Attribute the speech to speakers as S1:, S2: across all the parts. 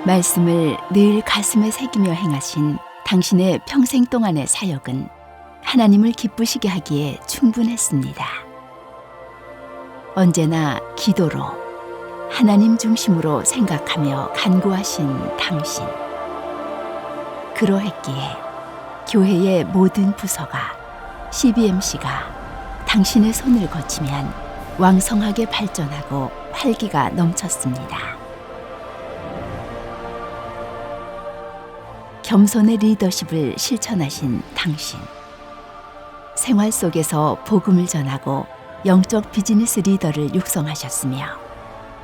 S1: 말씀을 늘 가슴에 새기며 행하신 당신의 평생 동안의 사역은 하나님을 기쁘시게 하기에 충분했습니다. 언제나 기도로 하나님 중심으로 생각하며 간구하신 당신. 그러했기에 교회의 모든 부서가 CBMC가 당신의 손을 거치면 왕성하게 발전하고 활기가 넘쳤습니다. 겸손의 리더십을 실천하신 당신. 생활 속에서 복음을 전하고 영적 비즈니스 리더를 육성하셨으며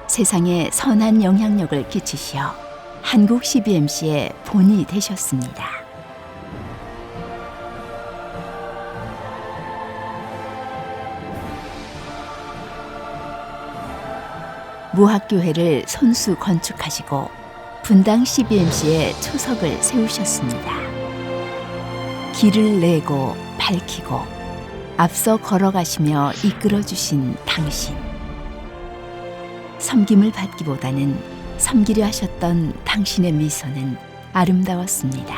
S1: 세상에 선한 영향력을 끼치시어 한국 CBMC의 본이 되셨습니다. 무학교회를 손수 건축하시고 분당 CBMC에 초석을 세우셨습니다. 길을 내고 밝히고 앞서 걸어가시며 이끌어주신 당신. 섬김을 받기보다는 섬기려 하셨던 당신의 미소는 아름다웠습니다.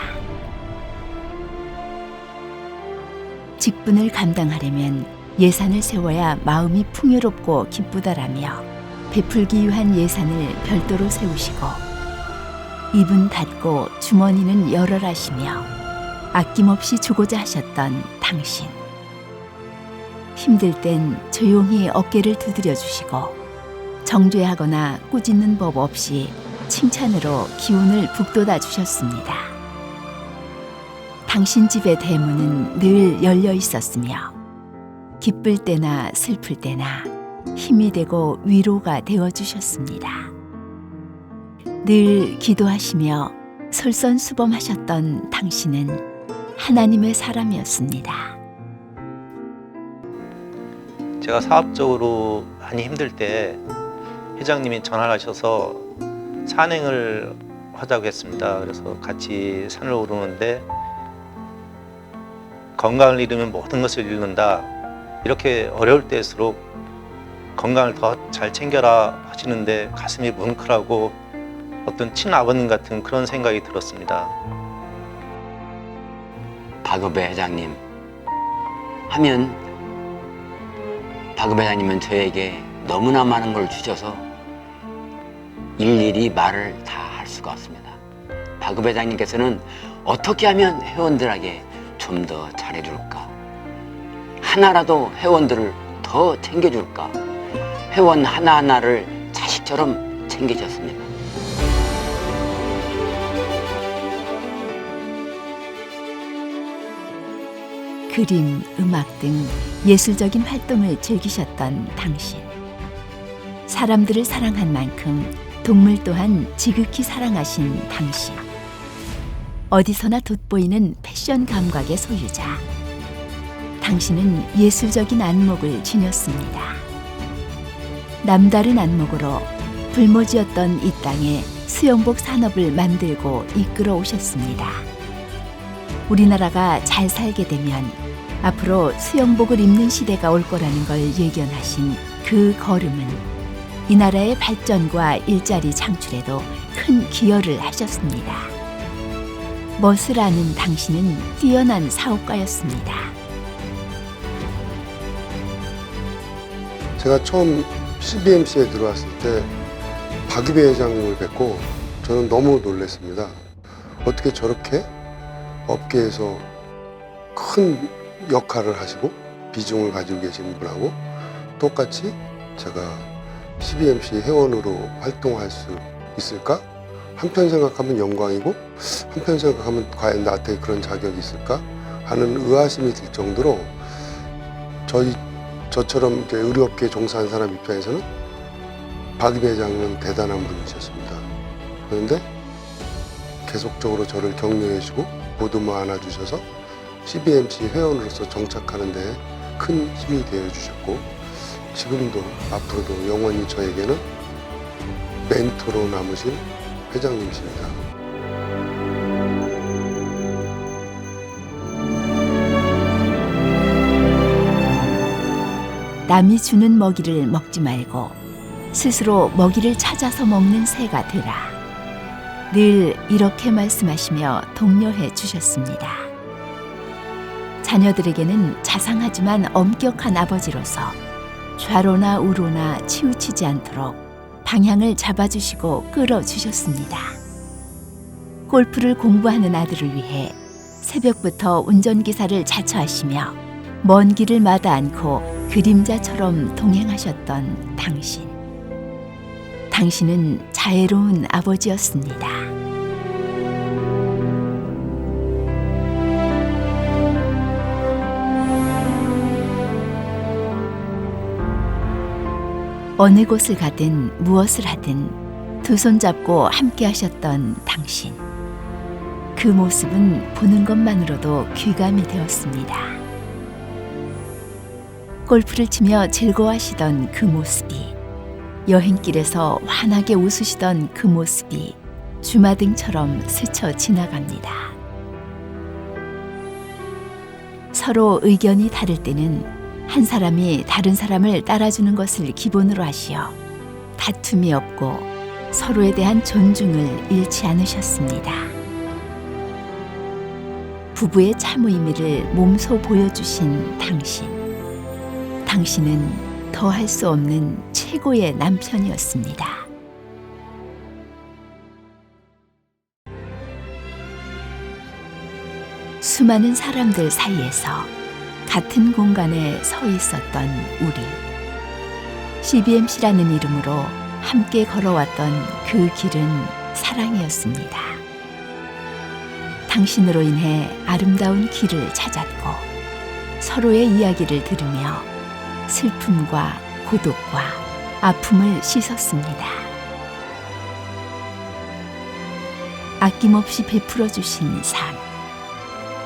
S1: 직분을 감당하려면 예산을 세워야 마음이 풍요롭고 기쁘다라며 베풀기 위한 예산을 별도로 세우시고 입은 닫고 주머니는 열어라시며 아낌없이 주고자 하셨던 당신. 힘들 땐 조용히 어깨를 두드려 주시고 정죄하거나 꾸짖는 법 없이 칭찬으로 기운을 북돋아 주셨습니다. 당신 집의 대문은 늘 열려 있었으며 기쁠 때나 슬플 때나 힘이 되고 위로가 되어 주셨습니다. 늘 기도하시며 솔선수범하셨던 당신은 하나님의 사람이었습니다.
S2: 제가 사업적으로 많이 힘들 때 회장님이 전화를 하셔서 산행을 하자고 했습니다. 그래서 같이 산을 오르는데 건강을 잃으면 모든 것을 잃는다. 이렇게 어려울 때일수록 건강을 더 잘 챙겨라 하시는데 가슴이 뭉클하고 어떤 친아버님 같은 그런 생각이 들었습니다.
S3: 박읍의 회장님 하면 박읍 회장님은 저에게 너무나 많은 걸 주셔서 일일이 말을 다 할 수가 없습니다. 박읍 회장님께서는 어떻게 하면 회원들에게 좀 더 잘해줄까? 하나라도 회원들을 더 챙겨줄까? 회원 하나하나를 자식처럼 챙기셨습니다.
S1: 그림, 음악 등 예술적인 활동을 즐기셨던 당신. 사람들을 사랑한 만큼 동물 또한 지극히 사랑하신 당신. 어디서나 돋보이는 패션 감각의 소유자. 당신은 예술적인 안목을 지녔습니다. 남다른 안목으로 불모지였던 이 땅에 수영복 산업을 만들고 이끌어 오셨습니다. 우리나라가 잘 살게 되면 앞으로 수영복을 입는 시대가 올 거라는 걸 예견하신 그 걸음은 이 나라의 발전과 일자리 창출에도 큰 기여를 하셨습니다. 멋을 아는 당신은 뛰어난 사업가였습니다.
S4: 제가 처음 CBMC에 들어왔을 때 박유배 회장님을 뵙고 저는 너무 놀랐습니다. 어떻게 저렇게 업계에서 큰 역할을 하시고 비중을 가지고 계신 분하고 똑같이 제가 CBMC 회원으로 활동할 수 있을까? 한편 생각하면 영광이고 한편 생각하면 과연 나한테 그런 자격이 있을까? 하는 의아심이 들 정도로 저처럼 이제 의료업계에 종사하는 사람 입장에서는 박유배 회장은 대단한 분이셨습니다. 그런데 계속적으로 저를 격려해 주고 보듬어 안아주셔서 CBMC 회원으로서 정착하는 데 큰 힘이 되어 주셨고 지금도 앞으로도 영원히 저에게는 멘토로 남으신 회장님이십니다.
S1: 남이 주는 먹이를 먹지 말고 스스로 먹이를 찾아서 먹는 새가 되라. 늘 이렇게 말씀하시며 독려해 주셨습니다. 자녀들에게는 자상하지만 엄격한 아버지로서 좌로나 우로나 치우치지 않도록 방향을 잡아주시고 끌어주셨습니다. 골프를 공부하는 아들을 위해 새벽부터 운전기사를 자처하시며 먼 길을 마다 않고 그림자처럼 동행하셨던 당신. 당신은 자애로운 아버지였습니다. 어느 곳을 가든 무엇을 하든 두 손 잡고 함께 하셨던 당신. 그 모습은 보는 것만으로도 귀감이 되었습니다. 골프를 치며 즐거워하시던 그 모습이, 여행길에서 환하게 웃으시던 그 모습이 주마등처럼 스쳐 지나갑니다. 서로 의견이 다를 때는 한 사람이 다른 사람을 따라주는 것을 기본으로 하시어 다툼이 없고 서로에 대한 존중을 잃지 않으셨습니다. 부부의 참 의미를 몸소 보여주신 당신. 당신은 더할 수 없는 최고의 남편이었습니다. 수많은 사람들 사이에서 같은 공간에 서 있었던 우리. CBMC라는 이름으로 함께 걸어왔던 그 길은 사랑이었습니다. 당신으로 인해 아름다운 길을 찾았고 서로의 이야기를 들으며 슬픔과 고독과 아픔을 씻었습니다. 아낌없이 베풀어 주신 삶,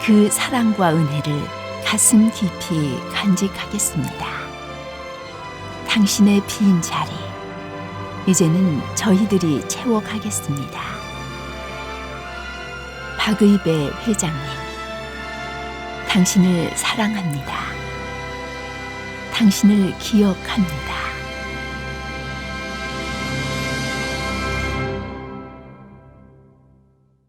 S1: 그 사랑과 은혜를 가슴 깊이 간직하겠습니다. 당신의 빈 자리, 이제는 저희들이 채워가겠습니다. 박의배 회장님, 당신을 사랑합니다. 당신을 기억합니다.